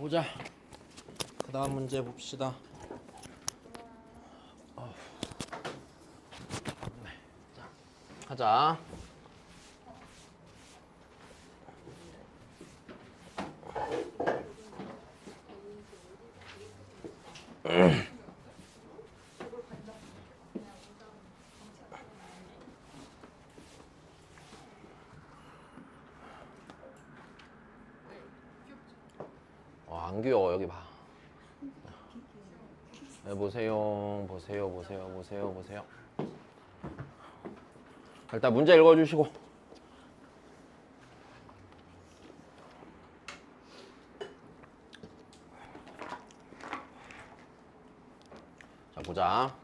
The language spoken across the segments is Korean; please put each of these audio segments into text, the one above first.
보자. 그 다음 문제 봅시다. 자, 하자. 안 귀여워. 여기 봐. 네, 보세요. 일단 문제 읽어주시고. 자, 보자.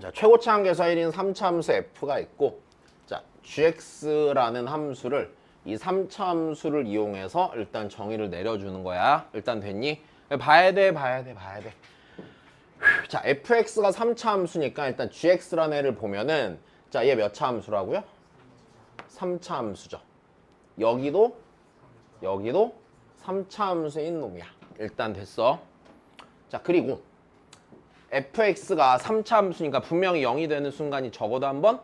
자, 최고차 함계수 1인 3차 함수 f가 있고, 자, gx라는 함수를 이 3차 함수를 이용해서 일단 정의를 내려주는 거야. 일단 됐니? 봐야 돼. 자, fx가 3차 함수니까 일단 gx라는 애를 보면은, 자, 얘 몇 차 함수라고요? 3차 함수죠. 여기도 3차 함수인 놈이야. 일단 됐어. 자, 그리고 fx가 3차 함수니까 분명히 0이 되는 순간이 적어도 한번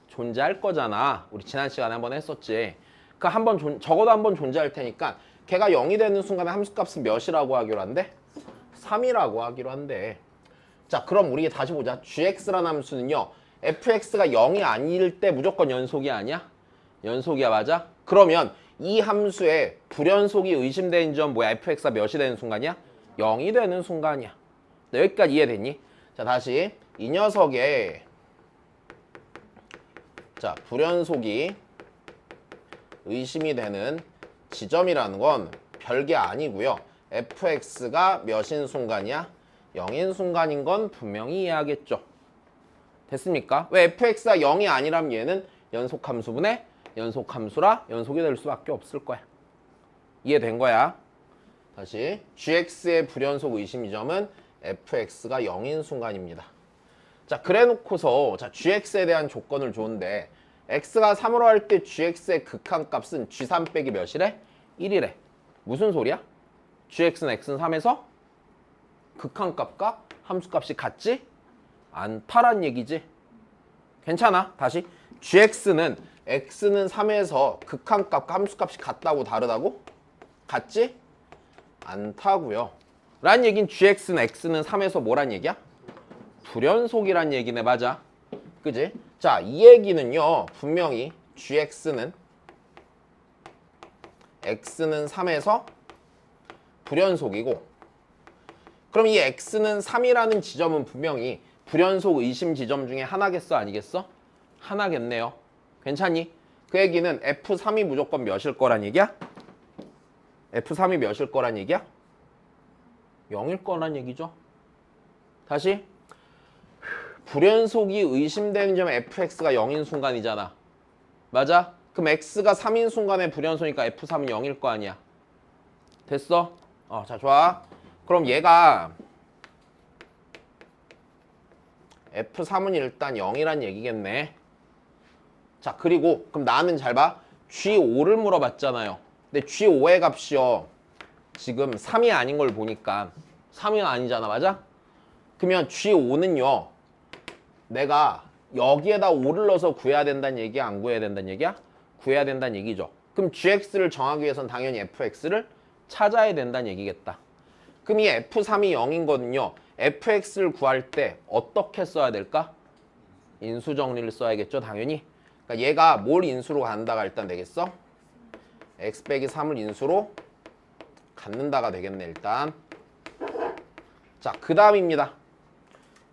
존재할 거잖아. 우리 지난 시간에 한번 했었지. 그 적어도 한번 존재할 테니까 걔가 0이 되는 순간에 함수값은 몇이라고 하기로 한대? 3이라고 하기로 한대. 자, 그럼 우리 다시 보자. gx라는 함수는요, fx가 0이 아닐 때 무조건 연속이 아니야? 연속이야, 맞아? 그러면 이 함수의 불연속이 의심되는 점 뭐야? fx가 몇이 되는 순간이야? 0이 되는 순간이야. 네, 여기까지 이해됐니? 자, 다시 이 녀석의 자, 불연속이 의심이 되는 지점이라는 건 별게 아니고요. fx가 몇인 순간이야? 0인 순간인 건 분명히 이해하겠죠. 됐습니까? 왜 fx가 0이 아니라면 얘는 연속함수분의 연속함수라 연속이 될 수밖에 없을 거야. 이해된 거야? 다시 gx의 불연속 의심이 점은 fx가 0인 순간입니다. 자, 그래 놓고서 자, gx에 대한 조건을 줬는데 x가 3으로 할 때 gx의 극한값은 g3 빼기 몇이래? 1이래. 무슨 소리야? gx는 x는 3에서 극한값과 함수값이 같지 않다란 얘기지. 괜찮아. 다시 gx는 x는 3에서 극한값과 함수값이 같다고 다르다고? 같지 않다고요. 란 얘긴 gx는 x는 3에서 뭐란 얘기야? 불연속이란 얘기네. 맞아. 그지? 자, 이 얘기는요, 분명히 gx는 x는 3에서 불연속이고, 그럼 이 x는 3이라는 지점은 분명히 불연속 의심 지점 중에 하나겠어? 아니겠어? 하나겠네요. 괜찮니? 그 얘기는 f3이 무조건 몇일 거란 얘기야? f3이 몇일 거란 얘기야? 0일 거란 얘기죠. 다시 불연속이 의심되는 점 fx가 0인 순간이잖아. 맞아? 그럼 x가 3인 순간에 불연속이니까 f3은 0일 거 아니야. 됐어? 자, 좋아. 그럼 얘가 f3은 일단 0이란 얘기겠네. 자, 그리고 그럼 나는 잘 봐. g5를 물어봤잖아요. 근데 g5의 값이요, 지금 3이 아닌 걸 보니까 3이 아니잖아. 맞아? 그러면 g5는요, 내가 여기에다 5를 넣어서 구해야 된다는 얘기야? 안 구해야 된다는 얘기야? 구해야 된다는 얘기죠. 그럼 gx를 정하기 위해서는 당연히 fx를 찾아야 된다는 얘기겠다. 그럼 이 f3이 0인 거는요, fx를 구할 때 어떻게 써야 될까? 인수 정리를 써야겠죠, 당연히. 그러니까 얘가 뭘 인수로 갖는다가 일단 되겠어? x 빼기 3을 인수로 갖는다가 되겠네, 일단. 자, 그 다음입니다.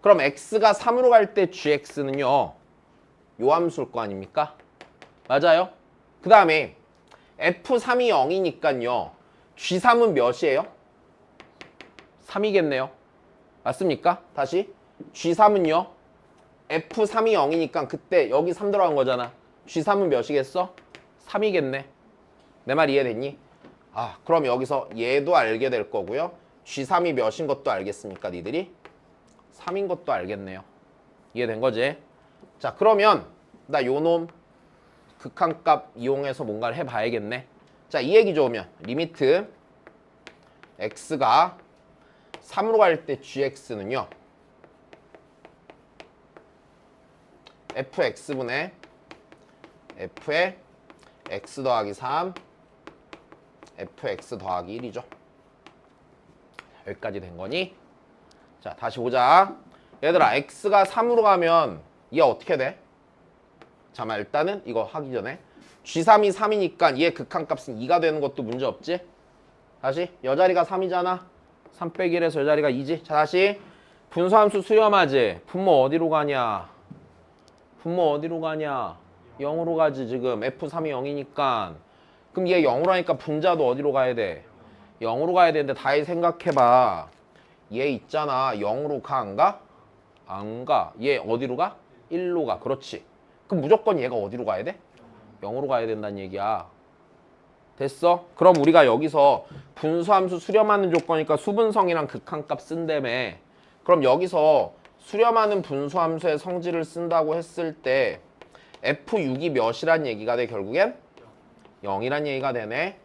그럼 x가 3으로 갈 때 gx는요, 요 함수일 거 아닙니까? 맞아요? 그 다음에 f3이 0이니까요, g3은 몇이에요? 3이겠네요. 맞습니까? 다시 g3은요, f3이 0이니까 그때 여기 3 들어간 거잖아. g3은 몇이겠어? 3이겠네. 내 말 이해됐니? 그럼 여기서 얘도 알게 될 거고요. g3이 몇인 것도 알겠습니까, 니들이? 3인 것도 알겠네요. 이해된 거지? 자, 그러면 나 요놈 극한값 이용해서 뭔가를 해봐야겠네. 자, 이 얘기 좋으면 리미트 x가 3으로 갈 때 gx는요. fx분의 f의 x 더하기 3 fx 더하기 1이죠. 여기까지 된 거니? 자, 다시 보자. 얘들아, x가 3으로 가면 얘 어떻게 돼? 잠깐만, 일단은 이거 하기 전에 g3이 3이니까 얘 극한값은 2가 되는 것도 문제 없지? 다시 여자리가 3이잖아. 3 빼기 1에서 여자리가 2지. 자, 다시 분수함수 수렴하지. 분모 어디로 가냐? 분모 어디로 가냐? 0으로 가지. 지금 f3이 0이니까. 그럼 얘 0으로 하니까 분자도 어디로 가야 돼? 0으로 가야 되는데 다시 생각해봐. 얘 있잖아. 0으로 가 안 가? 안 가. 얘 어디로 가? 1로 가. 그렇지. 그럼 무조건 얘가 어디로 가야 돼? 0으로 가야 된다는 얘기야. 됐어? 그럼 우리가 여기서 분수함수 수렴하는 조건이니까 수분성이랑 극한값 쓴다며. 그럼 여기서 수렴하는 분수함수의 성질을 쓴다고 했을 때 F6이 몇이란 얘기가 돼? 결국엔 0이란 얘기가 되네.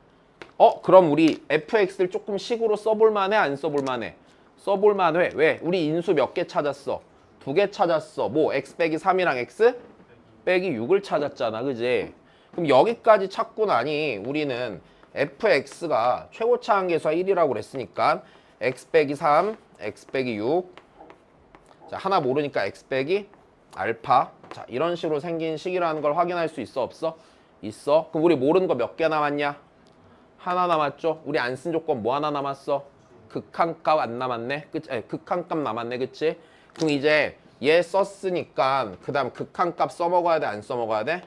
그럼 우리 fx를 조금 식으로 써볼 만해? 안 써볼 만해? 써볼 만해. 왜? 우리 인수 몇 개 찾았어? 2개 찾았어. 뭐 x 빼기 3이랑 x 빼기 6을 찾았잖아. 그지? 그럼 여기까지 찾고 나니 우리는 fx가 최고차 한계수가 1이라고 그랬으니까 x 빼기 3, x 빼기 6. 자, 하나 모르니까 x 빼기 알파. 자, 이런 식으로 생긴 식이라는 걸 확인할 수 있어? 없어? 있어. 그럼 우리 모르는 거 몇 개 남았냐? 하나 남았죠? 우리 안 쓴 조건 뭐 하나 남았어? 극한값 안 남았네? 그치? 아니, 극한값 남았네. 그치? 그럼 이제 얘 썼으니까 그 다음 극한값 써먹어야 돼? 안 써먹어야 돼?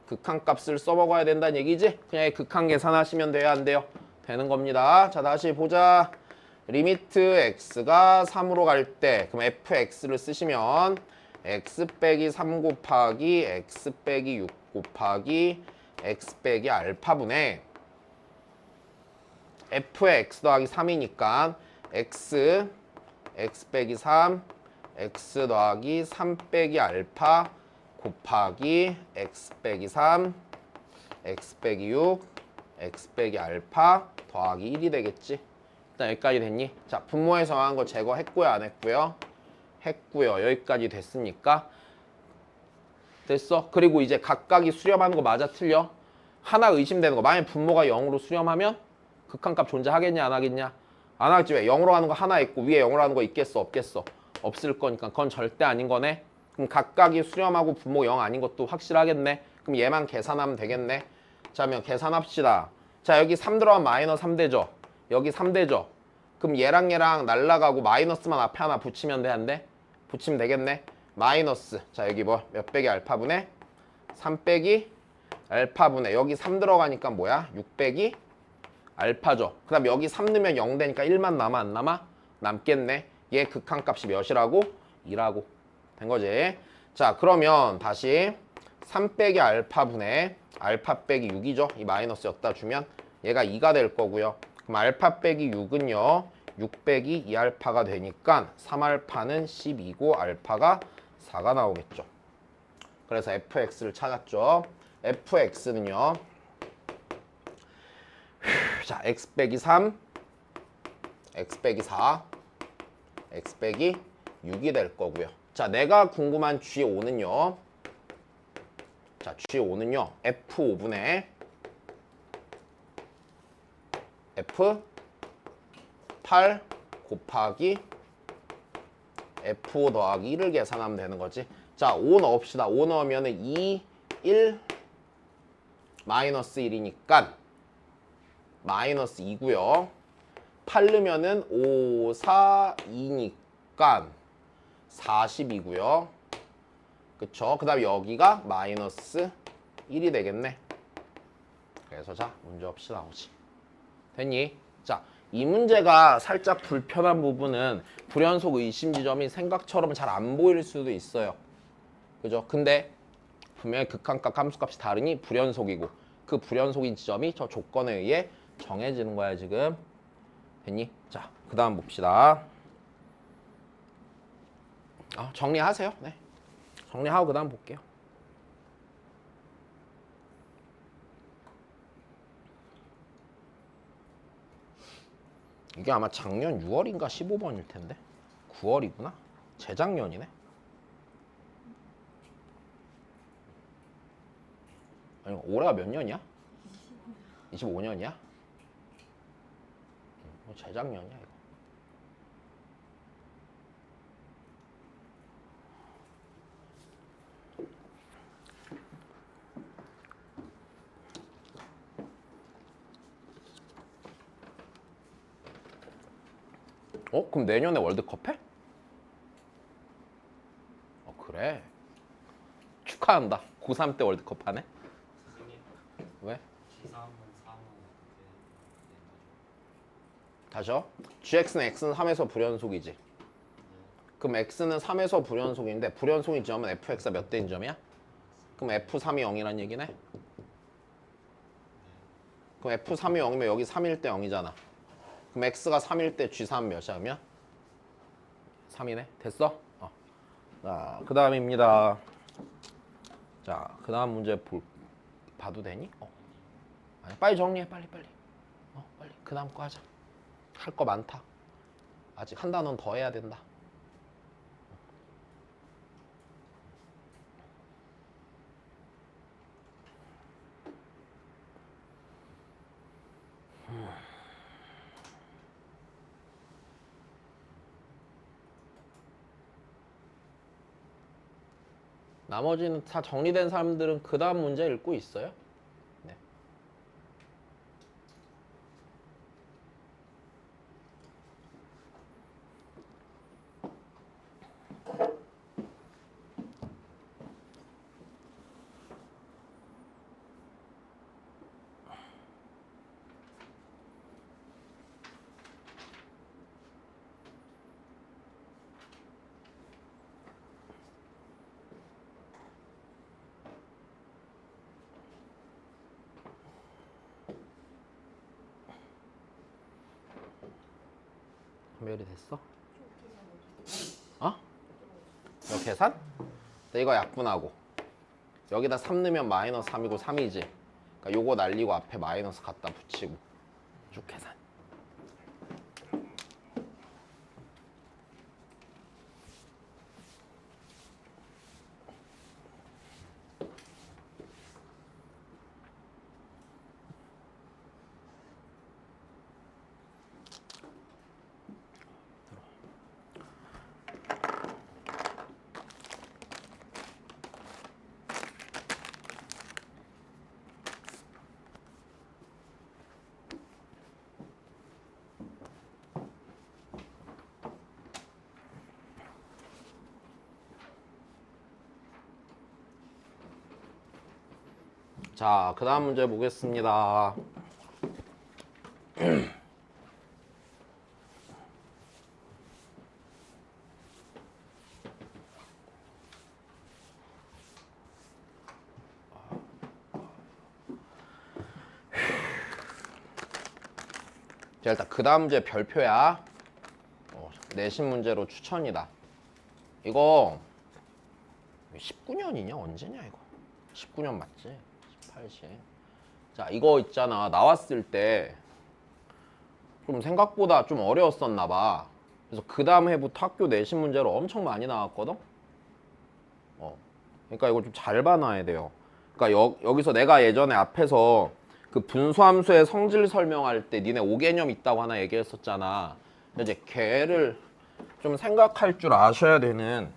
극한값을 써먹어야 된다는 얘기지? 그냥 이 극한 계산하시면 돼요? 안 돼요? 되는 겁니다. 자, 다시 보자. 리미트 x가 3으로 갈 때 그럼 fx를 쓰시면 x 빼기 3 곱하기 x 빼기 6 곱하기 x 빼기 알파분의 f의 x 더하기 3이니까 x 빼기 3 x 더하기 3 빼기 알파 곱하기 x 빼기 3 x 빼기 6 x 빼기 알파 더하기 1이 되겠지. 일단 여기까지 됐니? 자, 분모에 정한 거 제거했고요, 안 했고요? 했고요. 여기까지 됐으니까 됐어. 그리고 이제 각각이 수렴하는 거 맞아 틀려? 하나 의심되는 거. 만약 분모가 0으로 수렴하면 극한값 존재하겠냐 안 하겠냐? 안 하겠지. 왜? 0으로 하는 거 하나 있고 위에 0으로 하는 거 있겠어 없겠어? 없을 거니까 그건 절대 아닌 거네. 그럼 각각이 수렴하고 분모 0 아닌 것도 확실하겠네. 그럼 얘만 계산하면 되겠네. 자, 그러면 계산합시다. 자, 여기 3 들어가면 마이너스 3 되죠. 여기 3 되죠. 그럼 얘랑 날라가고 마이너스만 앞에 하나 붙이면 돼? 안 돼? 붙이면 되겠네. 마이너스. 자, 여기 뭐 몇 빼기 알파분의 3 빼기 알파분의 여기 3 들어가니까 뭐야? 6 빼기 알파죠. 그 다음 여기 3 넣으면 0 되니까 1만 남아 안 남아? 남겠네. 얘 극한값이 몇이라고? 2라고 된 거지. 자, 그러면 다시 3 빼기 알파분의 알파 빼기 6이죠. 이 마이너스 였다 주면 얘가 2가 될 거고요. 그럼 알파 빼기 6은요 6 빼기 2알파가 되니까 3알파는 12고 알파가 4가 나오겠죠. 그래서 fx를 찾았죠. fx는요 자, x 빼기 3 x 빼기 4 x 빼기 6이 될 거고요. 자, 내가 궁금한 G5는요 자, G5는요 F5분의 F8 곱하기 F5 더하기 1을 계산하면 되는 거지. 자, 5 넣읍시다. 5 넣으면 2, 1, 마이너스 1이니까 마이너스 2고요. 8 넣으면 5, 4, 2니까 40이고요. 그쵸? 그 다음 여기가 마이너스 1이 되겠네. 그래서 자, 문제 없이 나오지. 됐니? 자, 이 문제가 살짝 불편한 부분은 불연속 의심 지점이 생각처럼 잘 안 보일 수도 있어요. 그죠? 근데 분명히 극한값 함수값이 다르니 불연속이고 그 불연속인 지점이 저 조건에 의해 정해지는 거야 지금. 됐니? 자, 그 다음 봅시다. 정리하세요. 네, 정리하고 그 다음 볼게요. 이게 아마 작년 6월인가 15번일 텐데 9월이구나. 재작년이네. 아니 올해가 몇 년이야? 25년이야? 재작년이야 이거. 그럼 내년에 월드컵 해? 그래. 축하한다. 고3 때 월드컵 하네? 선생님, 왜? G3은 3은 어떻게 다시요? GX는 X는 3에서 불연속이지. 그럼 X는 3에서 불연속인데 불연속인 점은 FX가 몇 대인 점이야? 그럼 F3이 0이란 얘기네? 그럼 F3이 0이면 여기 3일 때 0이잖아. 그럼 X가 3일 때 G3은 몇이야 그러면? 3이네. 됐어? 자, 그 다음입니다. 자, 그 다음 문제 봐도 되니? 아니, 빨리 정리해. 빨리. 빨리. 그 다음 거 하자. 할 거 많다. 아직 한 단원 더 해야 된다. 나머지는 다 정리된 사람들은 그 다음 문제 읽고 있어요. 네. 해결이 됐어? 이거 계산? 이거 약분하고 여기다 3 넣으면 마이너스 3이고 3이지. 그러니까 요거 날리고 앞에 마이너스 갖다 붙이고 쭉 계산. 자, 그 다음 문제 보겠습니다. 자, 일단 그 다음 문제 별표야. 내신 문제로 추천이다. 이거 19년이냐? 언제냐 이거? 19년 맞지? 18시. 자, 이거 있잖아. 나왔을 때 좀 생각보다 좀 어려웠었나 봐. 그래서 그 다음 해부터 학교 내신 문제로 엄청 많이 나왔거든? 그러니까 이거 좀 잘 봐놔야 돼요. 그러니까 여기서 내가 예전에 앞에서 그 분수함수의 성질 설명할 때 니네 5개념 있다고 하나 얘기했었잖아. 이제 걔를 좀 생각할 줄 아셔야 되는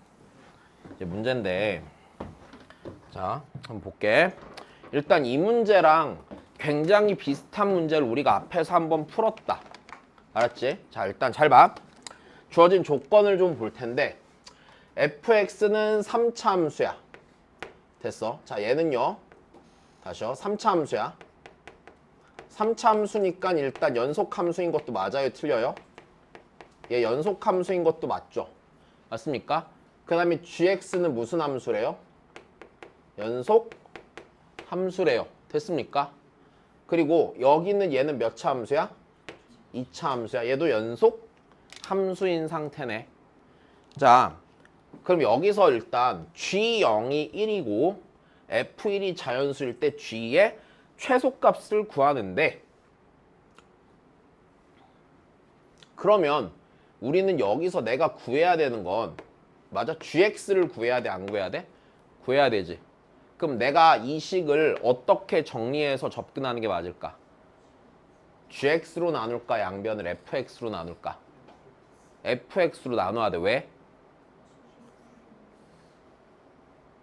이제 문제인데, 자, 한번 볼게. 일단 이 문제랑 굉장히 비슷한 문제를 우리가 앞에서 한번 풀었다. 알았지? 자, 일단 잘 봐. 주어진 조건을 좀 볼 텐데 fx는 3차 함수야. 됐어. 자, 얘는요. 다시요. 3차 함수야. 3차 함수니까 일단 연속 함수인 것도 맞아요? 틀려요? 얘 연속 함수인 것도 맞죠? 맞습니까? 그 다음에 gx는 무슨 함수래요? 연속 함수래요. 됐습니까? 그리고 여기는 얘는 몇 차 함수야? 2차 함수야. 얘도 연속 함수인 상태네. 자, 그럼 여기서 일단 G0이 1이고 F1이 자연수일 때 G의 최소값을 구하는데 그러면 우리는 여기서 내가 구해야 되는 건 맞아? gx를 구해야 돼? 안 구해야 돼? 구해야 되지. 그럼 내가 이 식을 어떻게 정리해서 접근하는 게 맞을까? gx로 나눌까? 양변을 fx로 나눌까? fx로 나눠야 돼. 왜?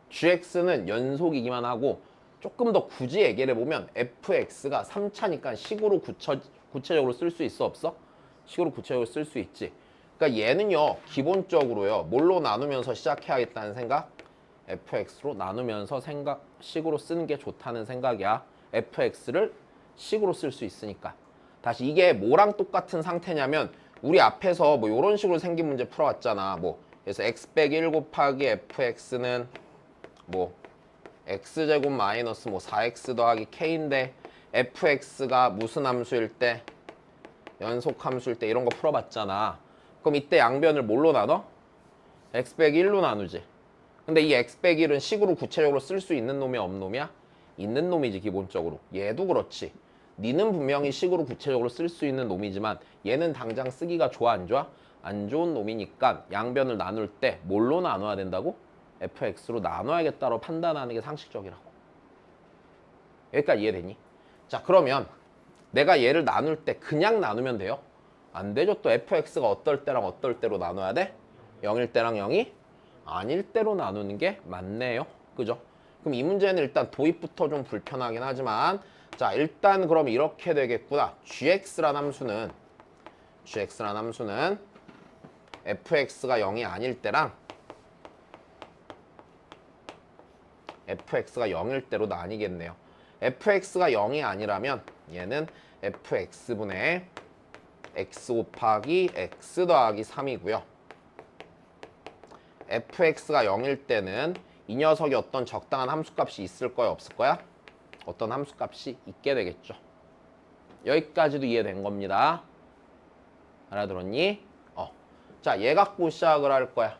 gx는 연속이기만 하고 조금 더 굳이 얘기를 해보면 fx가 3차니까 식으로 구체적으로 쓸 수 있어? 없어? 식으로 구체적으로 쓸 수 있지. 그러니까 얘는요 기본적으로요 뭘로 나누면서 시작해야겠다는 생각? fx로 나누면서 식으로 쓰는 게 좋다는 생각이야. fx를 식으로 쓸 수 있으니까. 다시 이게 뭐랑 똑같은 상태냐면 우리 앞에서 뭐 이런 식으로 생긴 문제 풀어왔잖아. 뭐 그래서 x 빼기 1 곱하기 fx는 뭐 x제곱 마이너스 뭐 4x 더하기 k인데 fx가 무슨 함수일 때? 연속 함수일 때 이런 거 풀어봤잖아. 그럼 이때 양변을 뭘로 나눠? x 빼기 1로 나누지. 근데 이 x 빼기 1은 식으로 구체적으로 쓸 수 있는 놈이야 없는 놈이야? 있는 놈이지 기본적으로. 얘도 그렇지. 니는 분명히 식으로 구체적으로 쓸 수 있는 놈이지만 얘는 당장 쓰기가 좋아 안 좋아? 안 좋은 놈이니까 양변을 나눌 때 뭘로 나눠야 된다고? fx로 나눠야겠다고 판단하는 게 상식적이라고. 여기까지 이해되니? 자 그러면 내가 얘를 나눌 때 그냥 나누면 돼요? 안 되죠. 또 fx가 어떨 때랑 어떨 때로 나눠야 돼? 0일 때랑 0이 아닐 때로 나누는 게 맞네요. 그죠? 그럼 이 문제는 일단 도입부터 좀 불편하긴 하지만 자 일단 그럼 이렇게 되겠구나. gx라는 함수는 fx가 0이 아닐 때랑 fx가 0일 때로 나뉘겠네요. fx가 0이 아니라면 얘는 fx분의 x 곱하기 x 더하기 3이고요. fx가 0일 때는 이 녀석이 어떤 적당한 함수값이 있을 거야 없을 거야? 어떤 함수값이 있게 되겠죠. 여기까지도 이해된 겁니다. 알아들었니? 자, 얘 갖고 시작을 할 거야.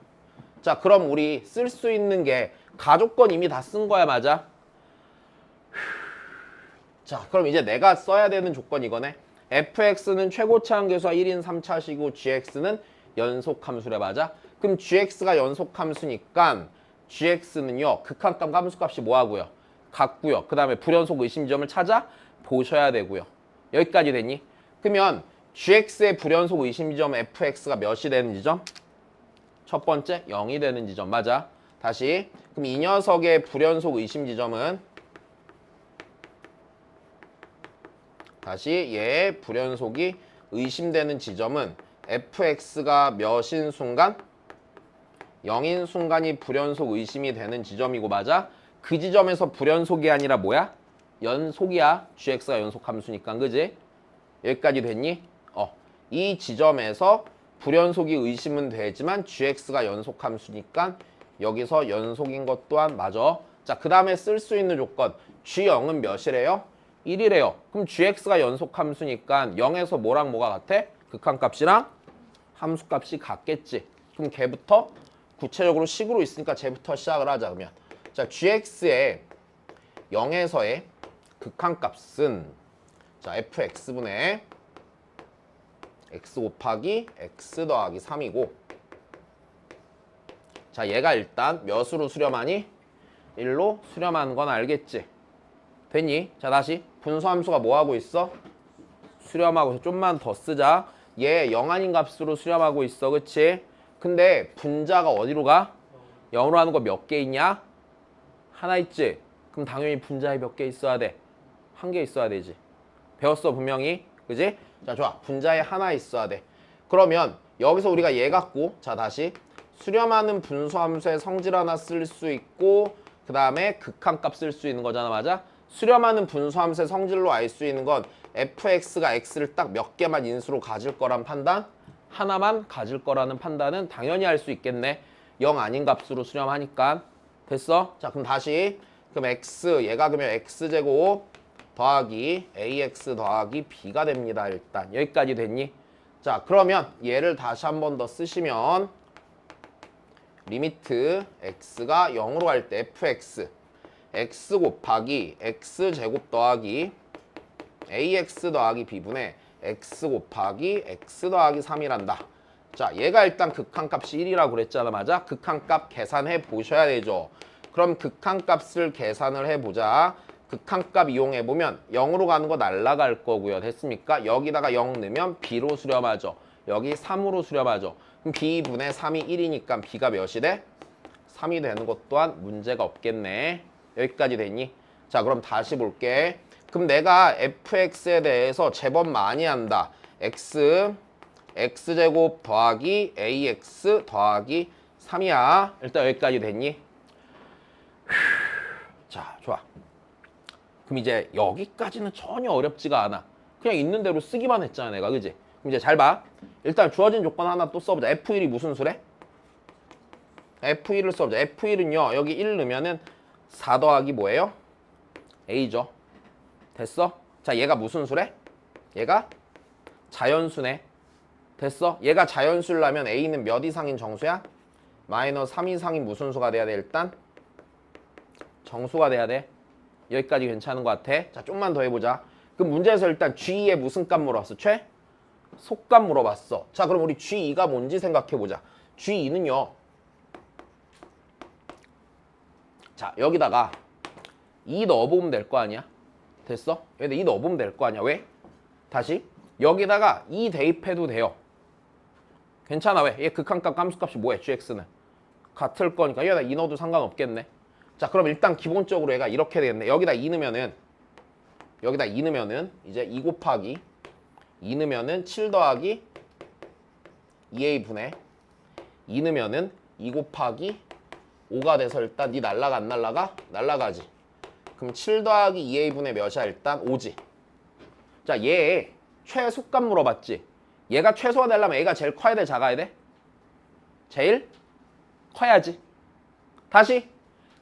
자, 그럼 우리 쓸 수 있는 게 가족권 이미 다 쓴 거야, 맞아? 자, 그럼 이제 내가 써야 되는 조건 이거네. fx는 최고차 함수가 1인 3차시고 gx는 연속함수래, 맞아? 그럼 gx가 연속함수니까 gx는요 극한값 함수값이 뭐하고요? 같고요. 그 다음에 불연속 의심점을 찾아 보셔야 되고요. 여기까지 됐니? 그러면 gx의 불연속 의심점 fx가 몇이 되는 지점? 첫 번째 0이 되는 지점, 맞아? 다시 그럼 이 녀석의 불연속 의심 지점은 다시 얘의 불연속이 의심되는 지점은 fx가 몇인 순간? 0인 순간이 불연속 의심이 되는 지점이고, 맞아? 그 지점에서 불연속이 아니라 뭐야? 연속이야. gx가 연속 함수니까, 그지? 여기까지 됐니? 이 지점에서 불연속이 의심은 되지만 gx가 연속 함수니까 여기서 연속인 것 또한 맞아. 자, 그 다음에 쓸 수 있는 조건 g0은 몇이래요? 1이래요. 그럼 gx가 연속 함수니까 0에서 뭐랑 뭐가 같아? 극한값이랑 함수값이 같겠지. 그럼 걔부터 구체적으로 식으로 있으니까 쟤부터 시작을 하자. 그러면 자, gx의 0에서의 극한값은 자 fx분의 x 곱하기 x 더하기 3이고 자 얘가 일단 몇으로 수렴하니? 1로 수렴하는 건 알겠지? 됐니? 자 다시 분수함수가 뭐하고 있어? 수렴하고 있어. 좀만 더 쓰자. 얘 0 아닌 값으로 수렴하고 있어. 그치? 근데 분자가 어디로 가? 0으로 하는 거 몇 개 있냐? 하나 있지? 그럼 당연히 분자에 몇 개 있어야 돼? 한 개 있어야 되지. 배웠어 분명히. 그지? 자 좋아. 분자에 하나 있어야 돼. 그러면 여기서 우리가 얘 갖고 자 다시 수렴하는 분수함수의 성질 하나 쓸 수 있고 그 다음에 극한값 쓸 수 있는 거잖아. 맞아? 수렴하는 분수함수의 성질로 알 수 있는 건 fx가 x를 딱 몇 개만 인수로 가질 거란 판단? 하나만 가질 거라는 판단은 당연히 할 수 있겠네. 0 아닌 값으로 수렴하니까. 됐어? 자 그럼 다시 그럼 x 얘가 그러면 x제곱 더하기 ax 더하기 b가 됩니다. 일단 여기까지 됐니? 자 그러면 얘를 다시 한 번 더 쓰시면 리미트 x가 0으로 할 때 fx x 곱하기 x제곱 더하기 ax 더하기 b분의 x 곱하기 x 더하기 3이란다. 자, 얘가 일단 극한값이 1이라고 그랬잖아. 맞아? 극한값 계산해 보셔야 되죠. 그럼 극한값을 계산을 해보자. 극한값 이용해보면 0으로 가는 거 날라갈 거고요. 됐습니까? 여기다가 0 넣으면 b로 수렴하죠. 여기 3으로 수렴하죠. 그럼 b분의 3이 1이니까 b가 몇이 돼? 3이 되는 것 또한 문제가 없겠네. 여기까지 됐니? 자, 그럼 다시 볼게. 그럼 내가 fx에 대해서 제법 많이 한다. x제곱 더하기 ax 더하기 3이야. 일단 여기까지 됐니? 자, 좋아. 그럼 이제 여기까지는 전혀 어렵지가 않아. 그냥 있는 대로 쓰기만 했잖아, 내가. 그지? 그럼 이제 잘 봐. 일단 주어진 조건 하나 또 써보자. f1이 무슨 수래? f1을 써보자. f1은요, 여기 1 넣으면은 4 더하기 뭐예요? a죠. 됐어? 자, 얘가 무슨 수래? 얘가 자연수네. 됐어? 얘가 자연수라면 a는 몇 이상인 정수야? 마이너스 3 이상인 무슨 수가 돼야 돼? 일단 정수가 돼야 돼. 여기까지 괜찮은 것 같아. 자, 좀만 더 해보자. 그럼 문제에서 일단 G의 무슨 값 물어봤어? 속값 물어봤어. 자, 그럼 우리 G2가 뭔지 생각해보자. G2는요. 자, 여기다가 2 넣어보면 될 거 아니야? 됐어? 여기다 2 넣어보면 될 거 아니야? 왜? 다시 여기다가 2 대입해도 돼요. 괜찮아. 왜? 얘 극한값 함수값이 뭐해? gx는 같을 거니까 여기다 2 넣어도 상관없겠네. 자, 그럼 일단 기본적으로 얘가 이렇게 되겠네. 여기다 2 넣으면은 이제 2 곱하기 2 넣으면은 7 더하기 2a분의 2 넣으면은 2 곱하기 5가 돼서 일단 니 날라가 안 날라가? 날라가지. 그럼 7 더하기 2a분의 몇이야? 일단 5지. 자, 얘 최소값 물어봤지. 얘가 최소가 되려면 얘가 제일 커야 돼, 작아야 돼? 제일 커야지. 다시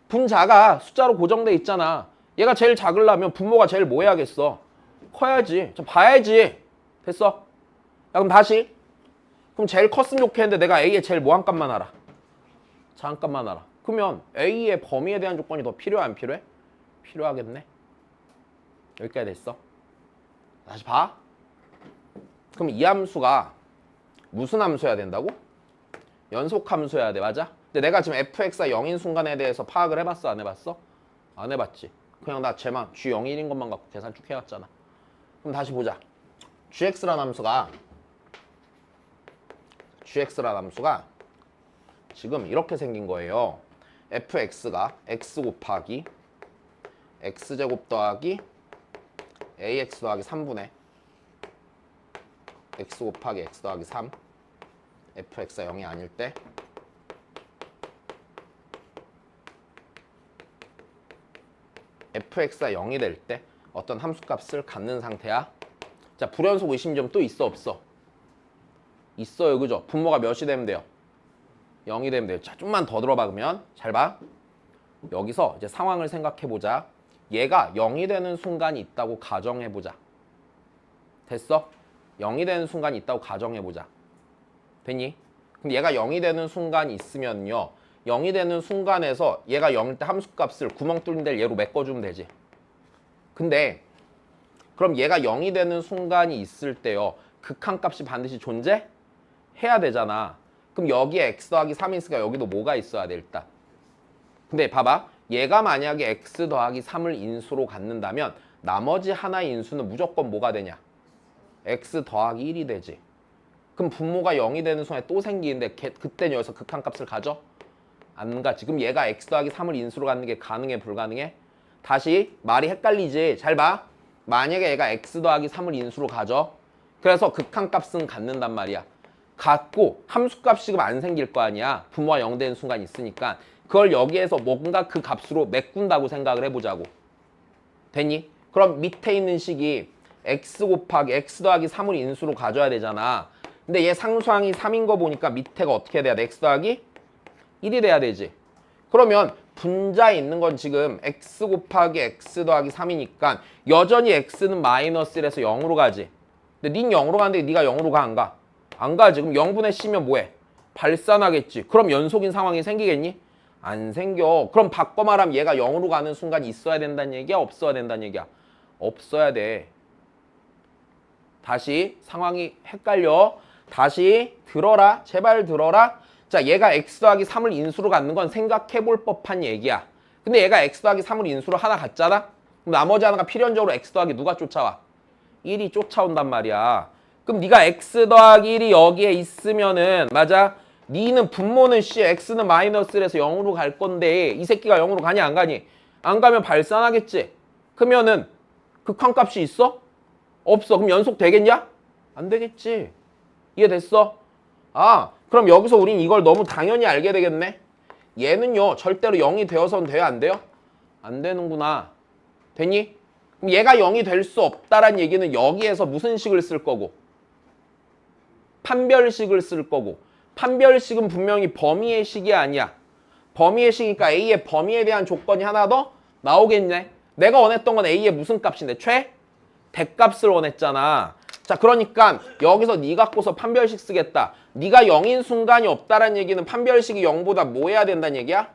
분자가 숫자로 고정돼 있잖아. 얘가 제일 작으려면 분모가 제일 뭐 해야겠어? 커야지. 자, 봐야지. 됐어? 야, 그럼 다시. 그럼 제일 컸으면 좋겠는데 내가 A의 제일 뭐한 값만 알아? 작은 값만 알아. 그러면 A의 범위에 대한 조건이 더 필요해, 안 필요해? 필요하겠네. 여기까지 됐어. 다시 봐. 그럼 이 함수가 무슨 함수여야 된다고? 연속 함수여야 돼. 맞아? 근데 내가 지금 fx가 0인 순간에 대해서 파악을 해봤어? 안 해봤어? 안 해봤지. 그냥 나 쟤만 g 0일인 것만 갖고 계산 쭉 해왔잖아. 그럼 다시 보자. gx라는 함수가 지금 이렇게 생긴 거예요. fx가 x 곱하기 x제곱 더하기 ax 더하기 3분의 x 곱하기 x 더하기 3 fx가 0이 아닐 때 fx가 0이 될 때 어떤 함수값을 갖는 상태야. 자, 불연속 의심점 또 있어 없어? 있어요. 그죠? 분모가 몇이 되면 돼요? 0이 되면 돼요. 자, 좀만 더 들어봐. 그러면 잘 봐. 여기서 이제 상황을 생각해보자. 얘가 0이 되는 순간이 있다고 가정해보자. 됐어? 0이 되는 순간이 있다고 가정해보자. 됐니? 그럼 얘가 0이 되는 순간이 있으면요. 0이 되는 순간에서 얘가 0일 때 함수값을 구멍 뚫린 데를 얘로 메꿔주면 되지. 근데 그럼 얘가 0이 되는 순간이 있을 때요. 극한값이 반드시 존재해야 되잖아. 그럼 여기에 x 더하기 3이 있으니까 여기도 뭐가 있어야 돼 일단. 근데 봐봐. 얘가 만약에 x 더하기 3을 인수로 갖는다면 나머지 하나의 인수는 무조건 뭐가 되냐? x 더하기 1이 되지. 그럼 분모가 0이 되는 순간에 또 생기는데 그때 여기서 극한값을 가져? 안 가지. 그럼 얘가 x 더하기 3을 인수로 갖는 게 가능해? 불가능해? 다시 말이 헷갈리지? 잘 봐. 만약에 얘가 x 더하기 3을 인수로 가져. 그래서 극한값은 갖는단 말이야. 갖고 함수값이 지금 안 생길 거 아니야. 분모가 0 되는 순간이 있으니까. 그걸 여기에서 뭔가 그 값으로 메꾼다고 생각을 해보자고. 됐니? 그럼 밑에 있는 식이 x 곱하기 x 더하기 3을 인수로 가져야 되잖아. 근데 얘 상수항이 3인 거 보니까 밑에가 어떻게 돼야 돼? x 더하기 1이 돼야 되지. 그러면 분자에 있는 건 지금 x 곱하기 x 더하기 3이니까 여전히 x는 마이너스 1에서 0으로 가지. 근데 닌 0으로 가는데 네가 0으로 가? 안 가? 안 가지. 그럼 0분의 c면 뭐해? 발산하겠지. 그럼 연속인 상황이 생기겠니? 안 생겨. 그럼 바꿔 말하면 얘가 0으로 가는 순간이 있어야 된다는 얘기야? 없어야 된다는 얘기야? 없어야 돼. 다시 상황이 헷갈려. 다시 들어라. 제발 들어라. 자, 얘가 x 더하기 3을 인수로 갖는 건 생각해 볼 법한 얘기야. 근데 얘가 x 더하기 3을 인수로 하나 갖잖아? 그럼 나머지 하나가 필연적으로 x 더하기 누가 쫓아와? 1이 쫓아온단 말이야. 그럼 네가 x 더하기 1이 여기에 있으면은 맞아? 니는 분모는 c, x는 마이너스 1에서 0으로 갈 건데 이 새끼가 0으로 가니 안 가니? 안 가면 발산하겠지? 그러면은 극한값이 있어? 없어. 그럼 연속 되겠냐? 안 되겠지. 이해됐어? 아, 그럼 여기서 우린 이걸 너무 당연히 알게 되겠네. 얘는요 절대로 0이 되어서는 돼요 안 돼요? 안 되는구나. 됐니? 그럼 얘가 0이 될 수 없다란 얘기는 여기에서 무슨 식을 쓸 거고? 판별식을 쓸 거고. 판별식은 분명히 범위의 식이 아니야. 범위의 식이니까 A의 범위에 대한 조건이 하나 더 나오겠네. 내가 원했던 건 A의 무슨 값인데? 대값을 원했잖아. 자, 그러니까 여기서 네 갖고서 판별식 쓰겠다. 네가 0인 순간이 없다란 얘기는 판별식이 0보다 뭐 해야 된다는 얘기야?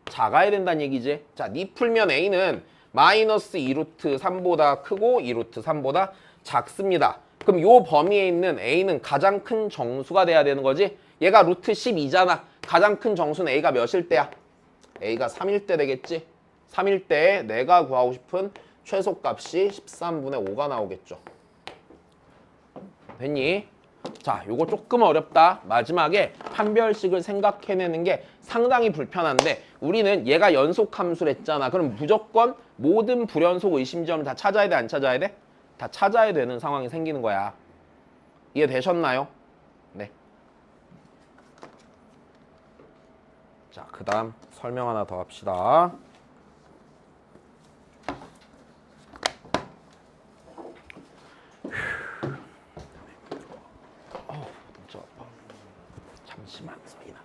작아야 된다는 얘기지. 자, 네 풀면 A는 마이너스 2루트 3보다 크고 2루트 3보다 작습니다. 그럼 요 범위에 있는 A는 가장 큰 정수가 돼야 되는 거지. 얘가 루트 12잖아. 가장 큰 정수는 A가 몇일 때야? A가 3일 때 되겠지. 3일 때에 내가 구하고 싶은 최소값이 13분의 5가 나오겠죠. 됐니? 자, 요거 조금 어렵다. 마지막에 판별식을 생각해내는 게 상당히 불편한데 우리는 얘가 연속함수를 했잖아. 그럼 무조건 모든 불연속 의심점을 다 찾아야 돼? 안 찾아야 돼? 다 찾아야 되는 상황이 생기는 거야. 이해되셨나요? 네. 자, 그 다음 설명 하나 더 합시다. 잠시만, 서인아.